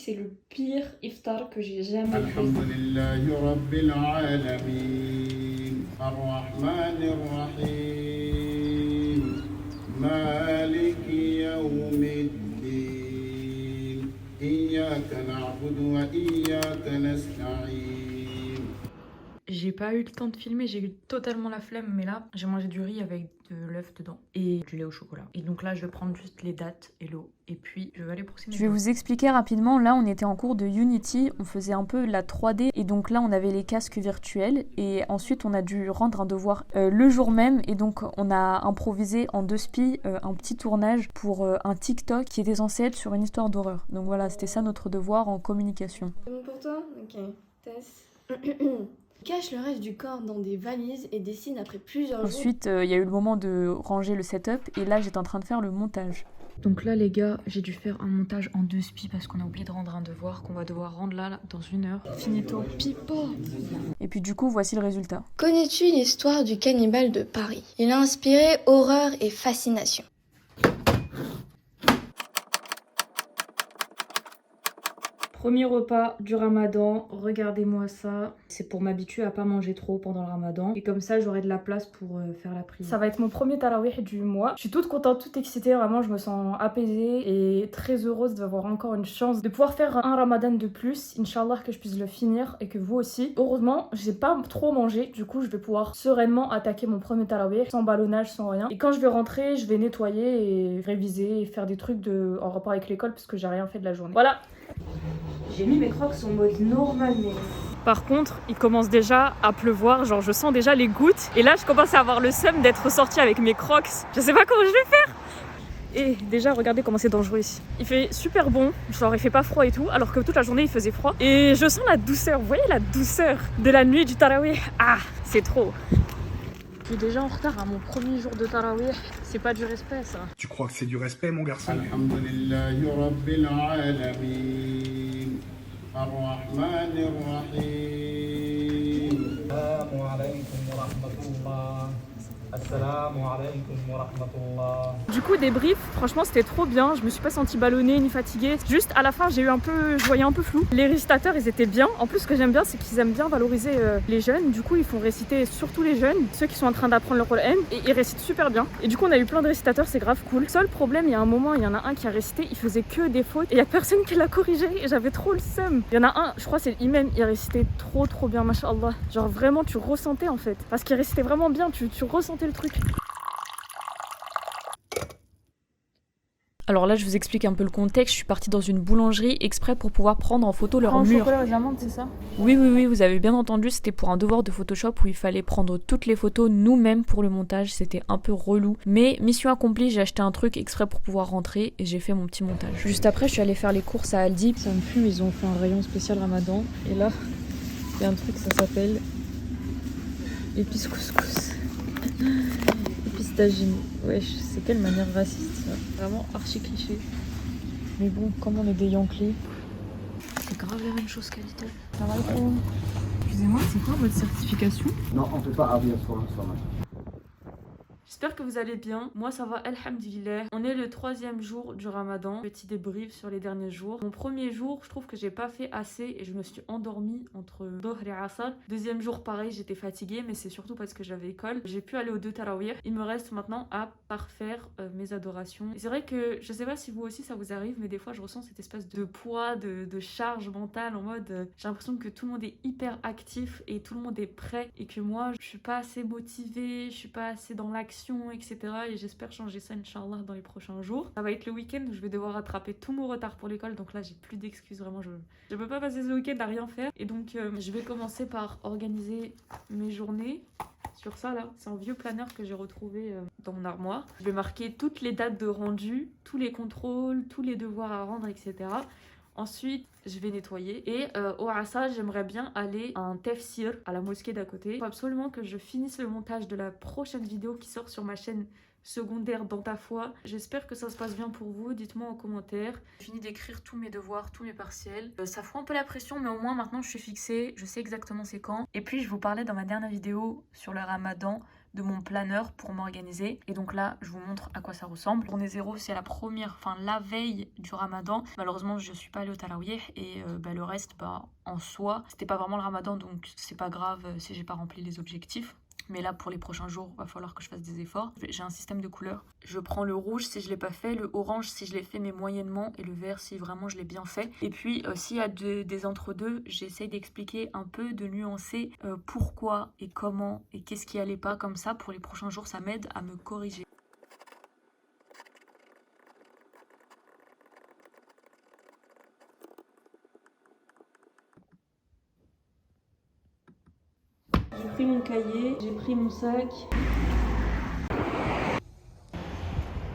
c'est le pire iftar que j'ai jamais fait. Alhamdulillahi Rabbil Alamin, Ar-Rahmanir Rahim, Maliki Yawmiddin, Iyyaka na'budu wa iyyaka nasta'in. J'ai pas eu le temps de filmer, j'ai eu totalement la flemme, mais là, j'ai mangé du riz avec de l'œuf dedans et du lait au chocolat. Et donc là, je vais prendre juste les dattes et l'eau, et puis je vais aller pour Je vais vous expliquer rapidement. Là, on était en cours de Unity, on faisait un peu la 3D, et donc là, on avait les casques virtuels, et ensuite, on a dû rendre un devoir le jour même, et donc on a improvisé en 2 spies un petit tournage pour un TikTok qui était censé être sur une histoire d'horreur. Donc voilà, c'était ça notre devoir en communication. C'est bon pour toi? Ok. Test. Cache le reste du corps dans des valises et dessine après plusieurs jours. Ensuite, il y a eu le moment de ranger le setup, et là, j'étais en train de faire le montage. Donc là, les gars, j'ai dû faire un montage en 2 spies parce qu'on a oublié de rendre un devoir qu'on va devoir rendre là dans 1 heure. Finito pipo. Et puis du coup, voici le résultat. Connais-tu l'histoire du cannibale de Paris? Il a inspiré horreur et fascination. Premier repas du ramadan, regardez-moi ça. C'est pour m'habituer à pas manger trop pendant le ramadan. Et comme ça, j'aurai de la place pour faire la prière. Ça va être mon premier tarawih du mois. Je suis toute contente, toute excitée. Vraiment, je me sens apaisée et très heureuse d'avoir encore une chance de pouvoir faire un ramadan de plus. Inch'Allah que je puisse le finir et que vous aussi. Heureusement, j'ai pas trop mangé. Du coup, je vais pouvoir sereinement attaquer mon premier tarawih sans ballonnage, sans rien. Et quand je vais rentrer, je vais nettoyer et réviser et faire des trucs en rapport avec l'école parce que j'ai rien fait de la journée. Voilà. J'ai mis mes crocs en mode normal, mais... Par contre, il commence déjà à pleuvoir, genre je sens déjà les gouttes. Et là, je commence à avoir le seum d'être sortie avec mes crocs. Je sais pas comment je vais faire. Et déjà, regardez comment c'est dangereux ici. Il fait super bon, genre il fait pas froid et tout, alors que toute la journée il faisait froid. Et je sens la douceur, vous voyez la douceur de la nuit du tarawih. Ah, c'est trop. Je suis déjà en retard à mon premier jour de tarawih. C'est pas du respect ça. Tu crois que c'est du respect, mon garçon? Alhamdulillahi Rabbil Alamin, Ar-Rahmanir Rahim. Assalamu alaikum wa rahmatullah. Assalamu alaikum wa rahmatullah. Du coup, débrief, franchement c'était trop bien, je me suis pas sentie ballonnée ni fatiguée. Juste à la fin, je voyais un peu flou. Les récitateurs, ils étaient bien. En plus, ce que j'aime bien, c'est qu'ils aiment bien valoriser les jeunes. Du coup, ils font réciter surtout les jeunes, ceux qui sont en train d'apprendre le Coran, et ils récitent super bien. Et du coup, on a eu plein de récitateurs, c'est grave cool. Seul problème, il y a un moment, il y en a un qui a récité, il faisait que des fautes et il y a personne qui l'a corrigé et j'avais trop le seum. Il y en a un, je crois c'est l'imam, il récitait trop bien, mashallah. Genre vraiment, tu ressentais en fait. Parce qu'il récitait vraiment bien, tu ressentais le truc. Alors là, je vous explique un peu le contexte. Je suis partie dans une boulangerie exprès pour pouvoir prendre en photo leur mur. Chocolat aux amandes, c'est ça? Oui, vous avez bien entendu. C'était pour un devoir de Photoshop où il fallait prendre toutes les photos nous-mêmes pour le montage. C'était un peu relou. Mais mission accomplie, j'ai acheté un truc exprès pour pouvoir rentrer et j'ai fait mon petit montage. Juste après, je suis allée faire les courses à Aldi. Ça me fume, ils ont fait un rayon spécial Ramadan. Et là, il y a un truc, ça s'appelle épices couscous. Épices tagine. Wesh, c'est quelle manière raciste ça. Vraiment archi cliché. Mais bon, comme on est des Yankees, c'est grave la même chose qualité. Ça va être... Excusez-moi, c'est quoi votre certification? Non, on ne peut pas abrir sur l'information. J'espère que vous allez bien. Moi ça va, alhamdulillah. On est le 3e jour du ramadan. Petit débrief sur les derniers jours. Mon premier jour, je trouve que j'ai pas fait assez et je me suis endormie entre Dohr et Asr. Deuxième jour, pareil, j'étais fatiguée, mais c'est surtout parce que j'avais école. J'ai pu aller aux 2 tarawih. Il me reste maintenant à parfaire mes adorations. Et c'est vrai que je sais pas si vous aussi ça vous arrive, mais des fois je ressens cette espèce de poids, de charge mentale en mode j'ai l'impression que tout le monde est hyper actif et tout le monde est prêt et que moi je suis pas assez motivée, je suis pas assez dans l'action, etc. Et j'espère changer ça, Inch'Allah, dans les prochains jours. Ça va être le week-end où je vais devoir rattraper tout mon retard pour l'école. Donc là, j'ai plus d'excuses, vraiment. Je peux pas passer ce week-end à rien faire. Et donc, je vais commencer par organiser mes journées. Sur ça, là, c'est un vieux planeur que j'ai retrouvé dans mon armoire. Je vais marquer toutes les dates de rendu, tous les contrôles, tous les devoirs à rendre, etc. Ensuite, je vais nettoyer. Et au Assa, j'aimerais bien aller à un tafsir à la mosquée d'à côté. Il faut absolument que je finisse le montage de la prochaine vidéo qui sort sur ma chaîne secondaire Dans ta foi. J'espère que ça se passe bien pour vous. Dites-moi en commentaire. J'ai fini d'écrire tous mes devoirs, tous mes partiels. Ça fout un peu la pression, mais au moins maintenant je suis fixée. Je sais exactement c'est quand. Et puis je vous parlais dans ma dernière vidéo sur le ramadan de mon planeur pour m'organiser. Et donc là, je vous montre à quoi ça ressemble. Journée 0, c'est la veille du ramadan. Malheureusement, je suis pas allée au Tarawih et le reste, en soi, c'était pas vraiment le ramadan, donc c'est pas grave si j'ai pas rempli les objectifs. Mais là, pour les prochains jours, il va falloir que je fasse des efforts. J'ai un système de couleurs. Je prends le rouge si je l'ai pas fait, le orange si je l'ai fait mais moyennement, et le vert si vraiment je l'ai bien fait. Et puis, s'il y a des entre-deux, j'essaye d'expliquer un peu, de nuancer pourquoi et comment et qu'est-ce qui allait pas. Comme ça, pour les prochains jours, ça m'aide à me corriger. J'ai pris mon cahier, j'ai pris mon sac.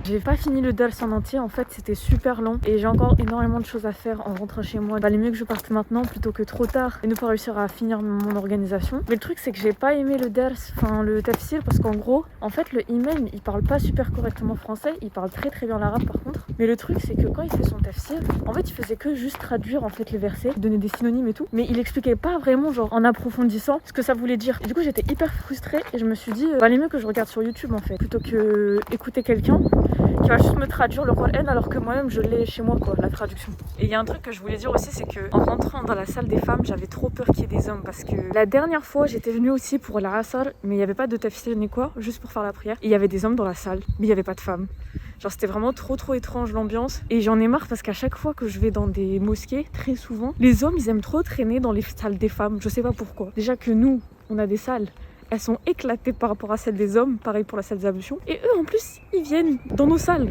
J'ai pas fini le dals en entier, en fait c'était super long et j'ai encore énormément de choses à faire en rentrant chez moi. Il valait mieux que je parte maintenant plutôt que trop tard et ne pas réussir à finir mon organisation. Mais le truc c'est que j'ai pas aimé le dals, le tafsir, parce qu'en gros, en fait le imam il parle pas super correctement français, il parle très très bien l'arabe par contre. Mais le truc c'est que quand il fait son tafsir, en fait il faisait que juste traduire en fait les versets, donner des synonymes et tout, mais il expliquait pas vraiment genre en approfondissant ce que ça voulait dire. Et du coup j'étais hyper frustrée et je me suis dit valait mieux que je regarde sur YouTube en fait, plutôt que écouter quelqu'un qui va juste me traduire le Coran alors que moi-même je l'ai chez moi quoi, la traduction. Et il y a un truc que je voulais dire aussi, c'est que en rentrant dans la salle des femmes, j'avais trop peur qu'il y ait des hommes parce que la dernière fois j'étais venue aussi pour la Asr, mais il n'y avait pas de tafsir ni quoi, juste pour faire la prière. Et il y avait des hommes dans la salle, mais il n'y avait pas de femmes. Genre c'était vraiment trop étrange l'ambiance et j'en ai marre parce qu'à chaque fois que je vais dans des mosquées, très souvent, les hommes ils aiment trop traîner dans les salles des femmes, je sais pas pourquoi. Déjà que nous, on a des salles, elles sont éclatées par rapport à celles des hommes, pareil pour la salle des ablutions. Et eux en plus, ils viennent dans nos salles.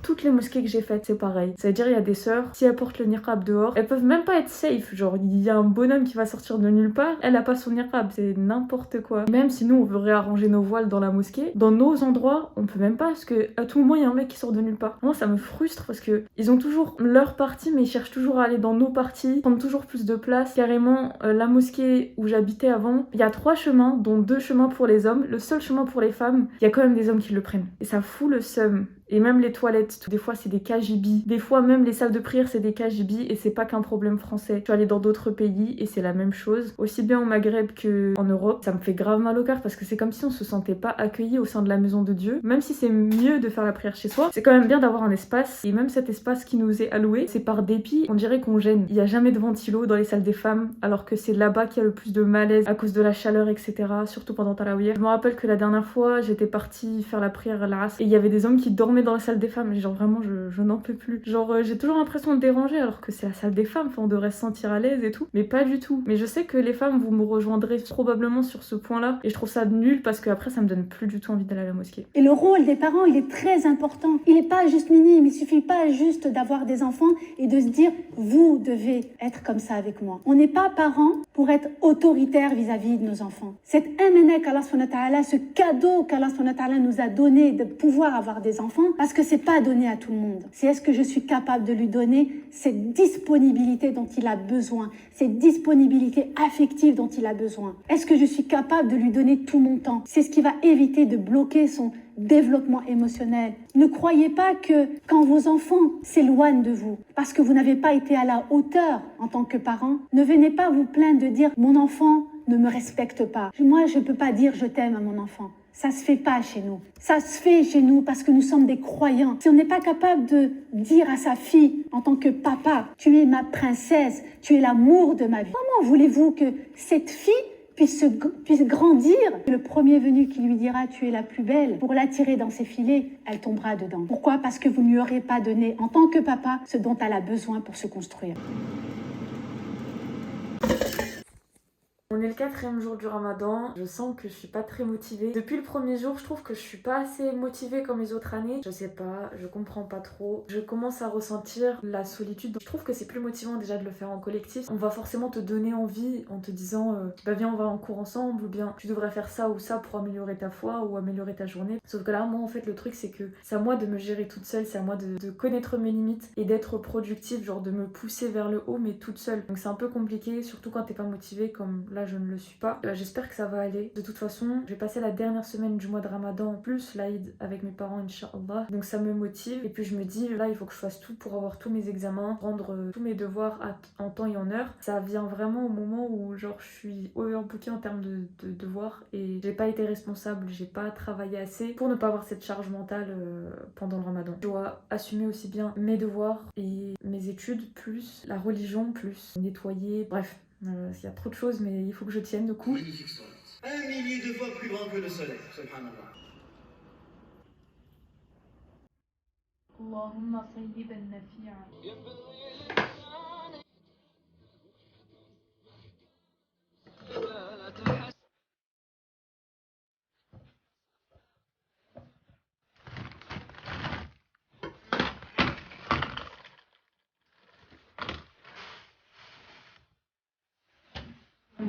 Toutes les mosquées que j'ai faites, c'est pareil. C'est-à-dire, il y a des sœurs, si elles portent le niqab dehors, elles peuvent même pas être safe. Genre, il y a un bonhomme qui va sortir de nulle part, elle a pas son niqab, c'est n'importe quoi. Même si nous, on veut réarranger nos voiles dans la mosquée, dans nos endroits, on peut même pas, parce que à tout moment, il y a un mec qui sort de nulle part. Moi, ça me frustre parce que ils ont toujours leur partie, mais ils cherchent toujours à aller dans nos parties, prendre toujours plus de place. Carrément, la mosquée où j'habitais avant, il y a 3 chemins, dont 2 chemins pour les hommes. Le seul chemin pour les femmes, il y a quand même des hommes qui le prennent. Et ça fout le seum. Et même les toilettes, des fois c'est des KGB. Des fois même les salles de prière c'est des KGB et c'est pas qu'un problème français. Je suis allée dans d'autres pays et c'est la même chose. Aussi bien au Maghreb qu'en Europe. Ça me fait grave mal au cœur parce que c'est comme si on se sentait pas accueilli au sein de la maison de Dieu. Même si c'est mieux de faire la prière chez soi, c'est quand même bien d'avoir un espace. Et même cet espace qui nous est alloué, c'est par dépit, on dirait qu'on gêne. Il y a jamais de ventilo dans les salles des femmes alors que c'est là-bas qu'il y a le plus de malaise à cause de la chaleur, etc. Surtout pendant Tarawih. Je me rappelle que la dernière fois j'étais partie faire la prière à l'Asr et il y avait des hommes qui dormaient dans la salle des femmes et genre vraiment je n'en peux plus. Genre j'ai toujours l'impression de déranger alors que c'est la salle des femmes, enfin, on devrait se sentir à l'aise et tout, mais pas du tout. Mais je sais que les femmes vous me rejoindrez probablement sur ce point là et je trouve ça nul parce que après ça me donne plus du tout envie d'aller à la mosquée. Et le rôle des parents il est très important, il n'est pas juste minime, il suffit pas juste d'avoir des enfants et de se dire vous devez être comme ça avec moi. On n'est pas parents pour être autoritaire vis-à-vis de nos enfants. Cet aménèque qu'Allah subhanahu wa ta'ala, ce cadeau qu'Allah subhanahu wa ta'ala nous a donné de pouvoir avoir des enfants, parce que c'est pas donné à tout le monde. C'est est-ce que je suis capable de lui donner cette disponibilité dont il a besoin, cette disponibilité affective dont il a besoin. Est-ce que je suis capable de lui donner tout mon temps? C'est ce qui va éviter de bloquer son développement émotionnel. Ne croyez pas que quand vos enfants s'éloignent de vous, parce que vous n'avez pas été à la hauteur en tant que parent, ne venez pas vous plaindre de dire « mon enfant ne me respecte pas ». Moi, je ne peux pas dire « je t'aime » à mon enfant. Ça se fait pas chez nous. Ça se fait chez nous parce que nous sommes des croyants. Si on n'est pas capable de dire à sa fille en tant que papa « tu es ma princesse, tu es l'amour de ma vie », comment voulez-vous que cette fille puisse grandir? Le premier venu qui lui dira « tu es la plus belle », pour l'attirer dans ses filets, elle tombera dedans. Pourquoi? Parce que vous ne lui aurez pas donné en tant que papa ce dont elle a besoin pour se construire. On est le 4e jour du ramadan, je sens que je suis pas très motivée. Depuis le premier jour, je trouve que je suis pas assez motivée comme les autres années. Je sais pas, je comprends pas trop. Je commence à ressentir la solitude. Je trouve que c'est plus motivant déjà de le faire en collectif. On va forcément te donner envie en te disant bah viens on va en cours ensemble, ou bien tu devrais faire ça ou ça pour améliorer ta foi ou améliorer ta journée. Sauf que là, moi en fait le truc c'est que c'est à moi de me gérer toute seule, c'est à moi de connaître mes limites et d'être productive, genre de me pousser vers le haut mais toute seule. Donc c'est un peu compliqué, surtout quand t'es pas motivée comme là là je ne le suis pas. J'espère que ça va aller. De toute façon, j'ai passé la dernière semaine du mois de Ramadan plus l'Aïd avec mes parents, Inch'Allah. Donc ça me motive. Et puis je me dis, là il faut que je fasse tout pour avoir tous mes examens, rendre tous mes devoirs en temps et en heure. Ça vient vraiment au moment où genre je suis overbookée en termes de devoirs et j'ai pas été responsable, j'ai pas travaillé assez pour ne pas avoir cette charge mentale pendant le Ramadan. Je dois assumer aussi bien mes devoirs et mes études, plus la religion, plus nettoyer, bref. Il y a trop de choses, mais il faut que je tienne le coup. Magnifique soleil. 1 millier de fois plus grand que le soleil, subhanallah. Allahumma sayyiban nafi'a.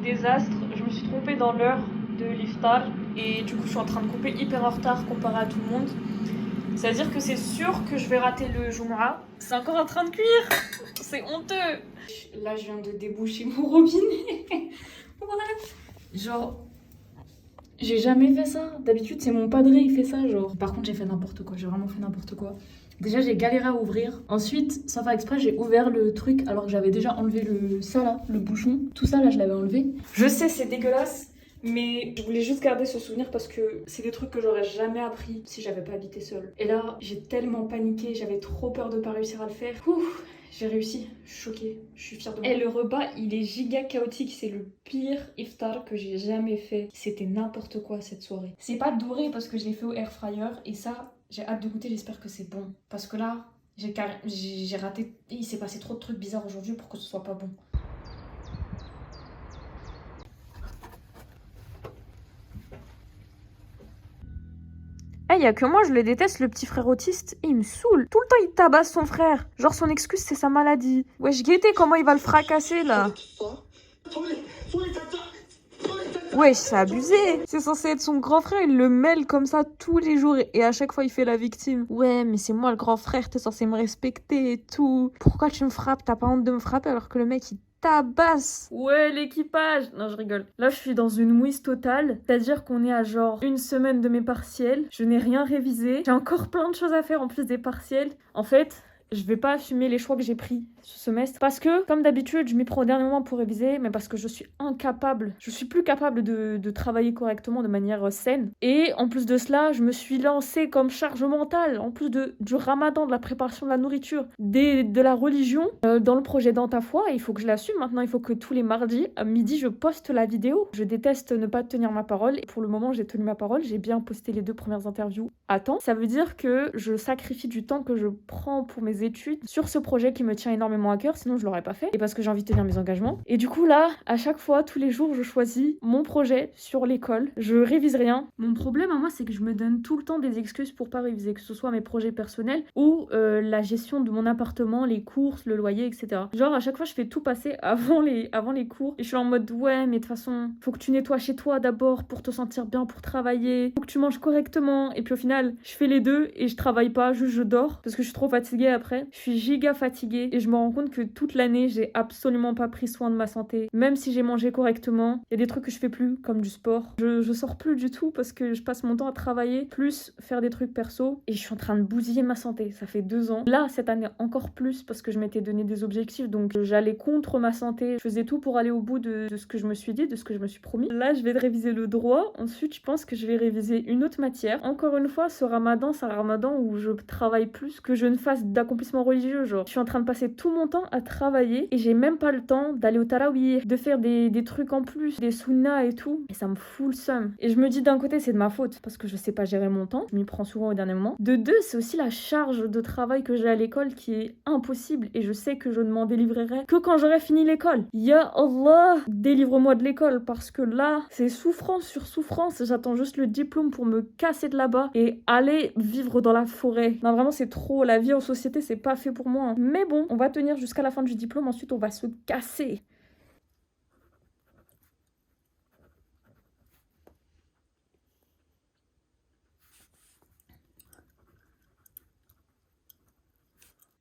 Désastre, je me suis trompée dans l'heure de l'iftar et du coup je suis en train de couper hyper en retard comparé à tout le monde. C'est-à-dire que c'est sûr que je vais rater le Jumu'ah. C'est encore en train de cuire. C'est honteux. Là je viens de déboucher mon robinet. Bref. Genre, j'ai jamais fait ça. D'habitude c'est mon padré il fait ça genre. Par contre j'ai fait n'importe quoi, j'ai vraiment fait n'importe quoi. Déjà j'ai galéré à ouvrir. Ensuite, sans faire exprès, j'ai ouvert le truc alors que j'avais déjà enlevé ça là, le bouchon. Tout ça là je l'avais enlevé. Je sais c'est dégueulasse, mais je voulais juste garder ce souvenir parce que c'est des trucs que j'aurais jamais appris si j'avais pas habité seule. Et là j'ai tellement paniqué, j'avais trop peur de pas réussir à le faire. Ouf, j'ai réussi, je suis choquée, je suis fière de moi. Et le repas il est giga chaotique, c'est le pire iftar que j'ai jamais fait. C'était n'importe quoi cette soirée. C'est pas doré parce que je l'ai fait au air fryer et ça... J'ai hâte de goûter, j'espère que c'est bon. Parce que là, j'ai raté... Il s'est passé trop de trucs bizarres aujourd'hui pour que ce soit pas bon. Eh, y a que moi, je le déteste, le petit frère autiste. Il me saoule. Tout le temps, il tabasse son frère. Genre, son excuse, c'est sa maladie. Wesh, guettez comment il va le fracasser, là. Wesh, c'est abusé. C'est censé être son grand frère, il le mêle comme ça tous les jours et à chaque fois il fait la victime. Ouais, mais c'est moi le grand frère, t'es censé me respecter et tout. Pourquoi tu me frappes? T'as pas honte de me frapper alors que le mec il tabasse. Ouais, l'équipage. Non, je rigole. Là, je suis dans une mouise totale. C'est-à-dire qu'on est à genre une semaine de mes partiels. Je n'ai rien révisé. J'ai encore plein de choses à faire en plus des partiels. En fait... je vais pas assumer les choix que j'ai pris ce semestre parce que, comme d'habitude, je m'y prends au dernier moment pour réviser, mais parce que je suis incapable, je suis plus capable de travailler correctement de manière saine. Et en plus de cela, je me suis lancée comme charge mentale, en plus du ramadan, de la préparation de la nourriture, de la religion, dans le projet Dans ta foi. Et il faut que je l'assume maintenant, il faut que tous les mardis, à midi, je poste la vidéo. Je déteste ne pas tenir ma parole. Et pour le moment, j'ai tenu ma parole, j'ai bien posté les 2 premières interviews à temps. Ça veut dire que je sacrifie du temps que je prends pour mes études sur ce projet qui me tient énormément à cœur, sinon je l'aurais pas fait, et parce que j'ai envie de tenir mes engagements. Et du coup là, à chaque fois, tous les jours, je choisis mon projet sur l'école. Je révise rien. Mon problème à moi, c'est que je me donne tout le temps des excuses pour pas réviser, que ce soit mes projets personnels ou la gestion de mon appartement, les courses, le loyer, etc. Genre à chaque fois, je fais tout passer avant les cours, et je suis en mode ouais, mais de toute façon, faut que tu nettoies chez toi d'abord pour te sentir bien, pour travailler, faut que tu manges correctement, et puis au final, je fais les deux et je travaille pas, juste je dors parce que je suis trop fatiguée après. Je suis giga fatiguée et je me rends compte que toute l'année, j'ai absolument pas pris soin de ma santé. Même si j'ai mangé correctement, il y a des trucs que je fais plus, comme du sport. Je sors plus du tout parce que je passe mon temps à travailler, plus faire des trucs perso. Et je suis en train de bousiller ma santé. Ça fait 2 ans. Là, cette année, encore plus parce que je m'étais donné des objectifs. Donc, j'allais contre ma santé. Je faisais tout pour aller au bout de ce que je me suis dit, de ce que je me suis promis. Là, je vais réviser le droit. Ensuite, je pense que je vais réviser une autre matière. Encore une fois, ce ramadan, c'est un ramadan où je travaille plus que je ne fasse d'accomplissement religieux. Genre, je suis en train de passer tout mon temps à travailler et j'ai même pas le temps d'aller au tarawih, de faire des trucs en plus, des sunnas et tout. Et ça me fout le seum. Et je me dis d'un côté, c'est de ma faute parce que je sais pas gérer mon temps. Je m'y prends souvent au dernier moment. De deux, c'est aussi la charge de travail que j'ai à l'école qui est impossible et je sais que je ne m'en délivrerai que quand j'aurai fini l'école. Ya Allah, délivre-moi de l'école parce que là, c'est souffrance sur souffrance. J'attends juste le diplôme pour me casser de là-bas et aller vivre dans la forêt. Non, vraiment, c'est trop. La vie en société, c'est pas fait pour moi. Hein. Mais bon, on va tenir jusqu'à la fin du diplôme. Ensuite, on va se casser.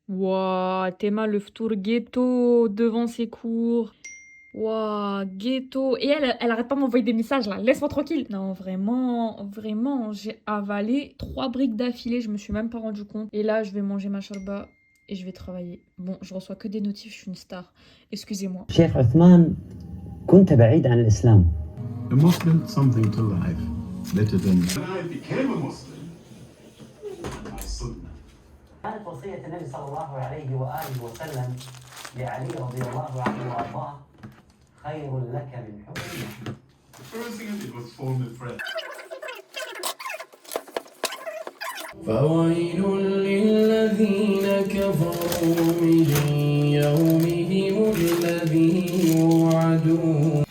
Wouah, Théma le ftour ghetto devant ses cours. Waouh, ghetto. Et elle arrête pas de m'envoyer des messages là. Laisse-moi tranquille. Non, vraiment, j'ai avalé 3 briques d'affilée. Je me suis même pas rendu compte. Et là, je vais manger ma shorba et je vais travailler. Bon, je reçois que des notifs, je suis une star. Excusez-moi. شيخ عثمان كنت بعيد عن الإسلام. A Muslim, something to life. Better than... When I became a Muslim, my sunnah. كانت وصية النبي صلى الله عليه وآله وسلم لعلي رضي الله عنه وأرضاه خير لك من حب الله. The first thing I did was phone a friend. فويل للذين كفروا من يومهم الذي يوعدون.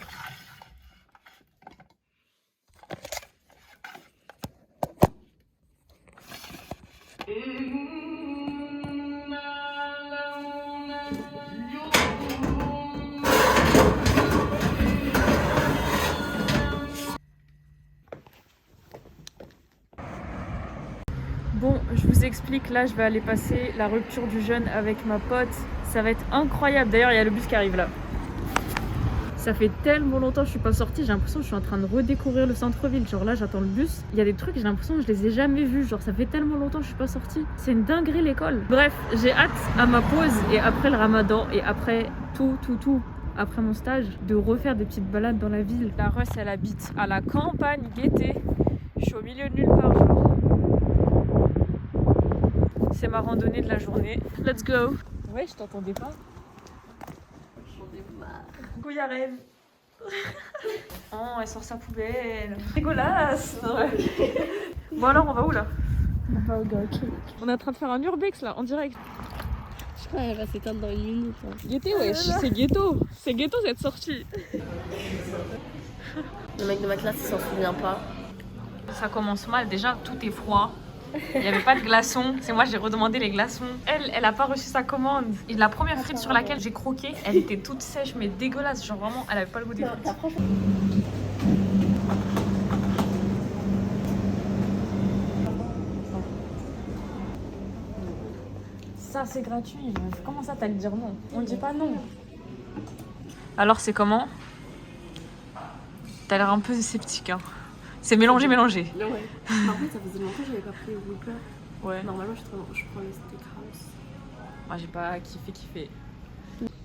Bon, je vous explique, là je vais aller passer la rupture du jeûne avec ma pote. Ça va être incroyable. D'ailleurs, il y a le bus qui arrive là. Ça fait tellement longtemps que je suis pas sortie, j'ai l'impression que je suis en train de redécouvrir le centre-ville. Genre là, j'attends le bus. Il y a des trucs, j'ai l'impression que je les ai jamais vus. Genre ça fait tellement longtemps que je suis pas sortie. C'est une dinguerie l'école. Bref, j'ai hâte à ma pause et après le ramadan et après tout, après mon stage, de refaire des petites balades dans la ville. La Russ, elle habite à la campagne, Gaîté. Je suis au milieu de nulle part, genre. C'est ma randonnée de la journée. Let's go. Ouais, je t'entendais pas. J'en ai marre. Coucou Yarem. Oh, elle sort sa poubelle. Dégueulasse. Bon alors, on va où là? On va au Gauche. On est en train de faire un urbex là, en direct. Je crois qu'elle va s'éteindre dans une minute. Gaîté, ouais, c'est ghetto. C'est ghetto cette sortie. Le mec de ma classe, il s'en souvient pas. Ça commence mal, déjà tout est froid. Il n'y avait pas de glaçons. C'est moi, j'ai redemandé les glaçons. Elle a pas reçu sa commande. Et la première frite sur laquelle j'ai croqué, elle était toute sèche mais dégueulasse. Genre vraiment, elle avait pas le goût des frites. Ça, c'est gratuit. Comment ça, t'allais dire non? On dit pas non. Alors, c'est comment? T'as l'air un peu sceptique, hein. C'est mélangé. Ouais. En fait, ça faisait longtemps que j'avais pas pris le Whopper. Ouais. Normalement, je prends le steakhouse. Moi, j'ai pas kiffé.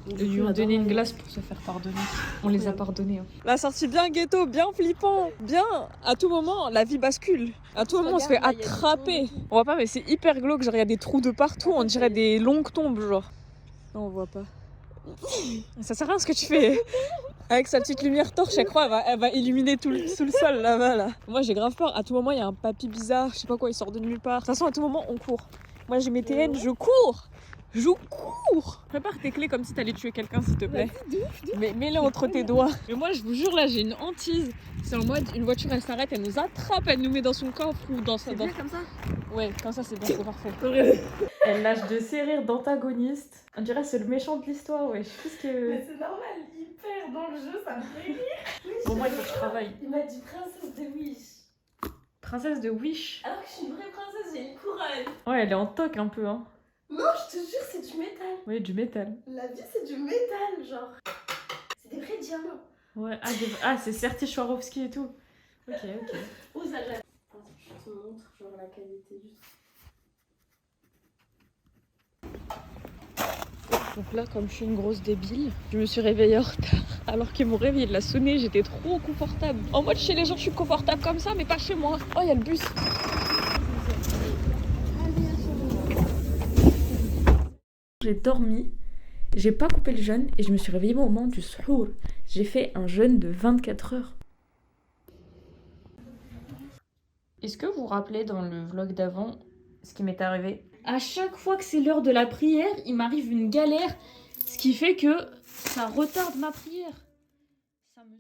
Ils lui ont donné une glace pour se faire pardonner. On les a pardonnés. Hein. La sortie bien ghetto, bien flippant. Bien, à tout moment, la vie bascule. À tout moment, on se fait attraper. On voit pas, mais c'est hyper glauque. Genre, il y a des trous de partout. On dirait des longues tombes, genre. Non, on voit pas. Ça sert à rien ce que tu fais. Avec sa petite lumière torche, je crois, elle va illuminer tout le sol là-bas. Là. Moi, j'ai grave peur. À tout moment, il y a un papy bizarre. Je sais pas quoi, il sort de nulle part. De toute façon, à tout moment, on court. Moi, j'ai mes TN, je cours. Prépare tes clés comme si t'allais tuer quelqu'un, s'il te plaît. Mais mets-les entre tes doigts. Mais moi, je vous jure, là, j'ai une hantise. C'est en mode, une voiture, elle s'arrête, elle nous attrape, elle nous met dans son coffre ou dans sa... Comme ça? Ouais, comme ça, c'est bien, c'est parfait. Elle lâche de ses rires d'antagoniste. On dirait que c'est le méchant de l'histoire, ouais. Je sais plus ce que... Mais c'est normal, hyper dans le jeu, ça me fait rire. Bon, moi, il faut que je travaille. Il m'a dit princesse de Wish. Princesse de Wish. Alors que je suis une vraie princesse, j'ai une couronne. Ouais, elle est en toc un peu, hein. Non, je te jure, c'est du métal. Oui, du métal. La vie, c'est du métal, genre. C'est des vrais diamants. Ouais, c'est Certi Swarovski et tout. Ok. Oh, ça j'aime. Je te montre, genre, la qualité du truc. Donc là, comme je suis une grosse débile, je me suis réveillée en retard. Alors que mon réveil il a sonné, j'étais trop confortable. En mode, chez les gens, je suis confortable comme ça, mais pas chez moi. Oh, il y a le bus. J'ai dormi, j'ai pas coupé le jeûne et je me suis réveillée au moment du suhour. J'ai fait un jeûne de 24 heures. Est-ce que vous vous rappelez dans le vlog d'avant ce qui m'est arrivé? À chaque fois que c'est l'heure de la prière, il m'arrive une galère, ce qui fait que ça retarde ma prière. Ça me